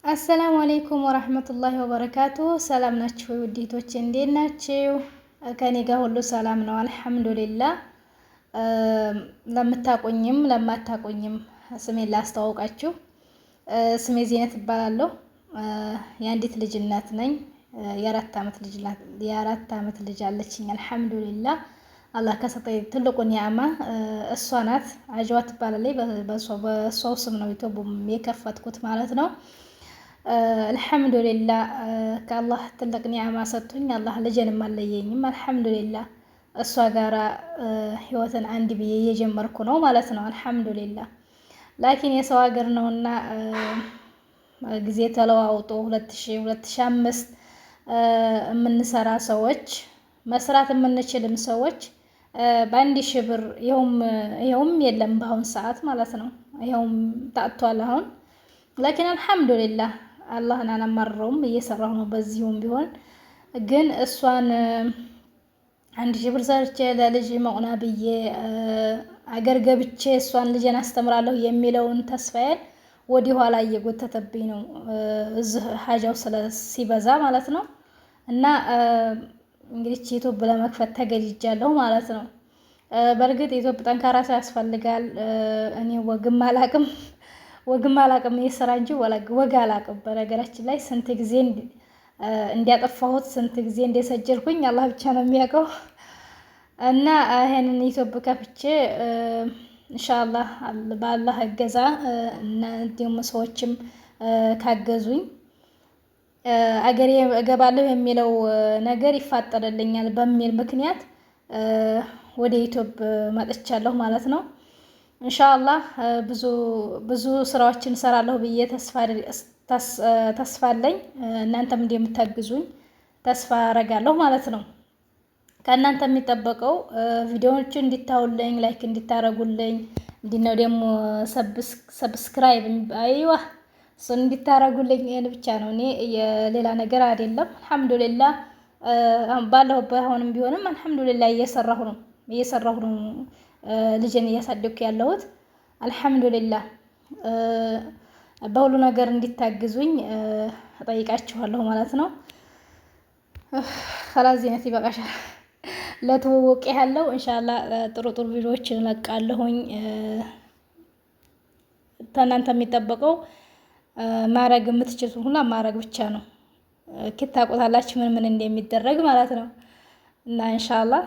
አሰላሙ አለይኩም ወራህመቱላሂ ወበረካቱ። ሰላም ናችሁ ውዲቶች፣ እንዴት ናችሁ? ከኔ ጋር ሁሉ ሰላም ነው አልሐምዱሊላህ። ለምታቆኝም ለማታቆኝም ስሜን ላስተዋውቃችሁ። ስሜ ዚነት እባላለሁ። የአንዲት ልጅ እናት ነኝ። የአራት ዓመት ልጅ አለችኝ አልሐምዱሊላህ። አላህ ከሰጠኝ ትልቁ ኒዕማ እሷ ናት። አጅዋ ትባላለች። በሷው ስም ነው ዩቲዩብም የከፈትኩት ማለት ነው። አልሐምዱሊላህ ከአላህ ትልቅ ኒዕማ ሰጥቶኝ አላህ ልጄንም አለየኝም። አልሐምዱሊላህ እሷ ጋራ ህይወትን አንድ ብዬ እየጀመርኩ ነው ማለት ነው። አልሐምዱሊላህ ላኪን የሰው ሀገር ነውና ጊዜ ተለዋውጦ 2005 የምንሰራ ሰዎች መስራት የምንችልም ሰዎች በአንድ ሺህ ብር ይኸውም የለም በአሁን ሰዓት ማለት ነው። ይኸውም ታጥቷል አሁን። ላኪን አልሐምዱሊላህ አላህን አላማረውም፣ እየሰራሁ ነው። በዚሁም ቢሆን ግን እሷን 1000 ብር ሰርቼ ለልጅ መቁና ብዬ አገር ገብቼ እሷን ልጄን አስተምራለሁ የሚለውን ተስፋዬን ወደ ኋላ እየጎተተብኝ ነው። እዚህ ሀጃው ሲበዛ ማለት ነው። እና እንግዲህ ዩቲዩብ ለመክፈት ተገድጃለሁ ማለት ነው። በእርግጥ ዩቲዩብ ጠንካራ ሰው ያስፈልጋል። እኔ ወግም አላቅም የስራ እንጂ ወግ አላቅም። በነገራችን ላይ ስንት ጊዜ እንዲያጠፋሁት ስንት ጊዜ እንደሰጀርኩኝ አላህ ብቻ ነው የሚያውቀው። እና ይሄንን ዩቲዩብ ከፍቼ ኢንሻአላህ በአላህ እገዛ እና እንዲሁም ሰዎችም ካገዙኝ አገሬ እገባለሁ የሚለው ነገር ይፋጠርልኛል በሚል ምክንያት ወደ ዩቲዩብ መጥቻለሁ ማለት ነው። ኢንሻአላህ ብዙ ስራዎችን እሰራለሁ ብዬ ተስፋ አለኝ። እናንተም እንደምታግዙኝ ተስፋ አረጋለሁ ማለት ነው። ከእናንተ የሚጠበቀው ቪዲዮዎችን እንዲታዩልኝ፣ ላይክ እንዲታረጉልኝ፣ እንዲነው ደግሞ ሰብስክራይብ አይዋ እሱን እንዲታረጉልኝ ይሄን ብቻ ነው። እኔ የሌላ ነገር አይደለም። አልሐምዱሊላህ ባለሁበት አሁንም ቢሆንም አልሐምዱሊላህ እየሰራሁ ነው ልጄን እያሳደግኩ ያለሁት አልሐምዱሊላህ። በሁሉ ነገር እንዲታግዙኝ እጠይቃችኋለሁ ማለት ነው። خلاص ዚነት ይበቃሻል። ለትውውቅ ያለው ኢንሻአላህ ጥሩ ቪዲዮዎችን እለቃለሁኝ። ከእናንተ የሚጠበቀው ማረግ የምትችሉት ሁሉ ማረግ ብቻ ነው። ታውቁታላችሁ ምን እንደሚደረግ ማለት ነው። እና ኢንሻአላህ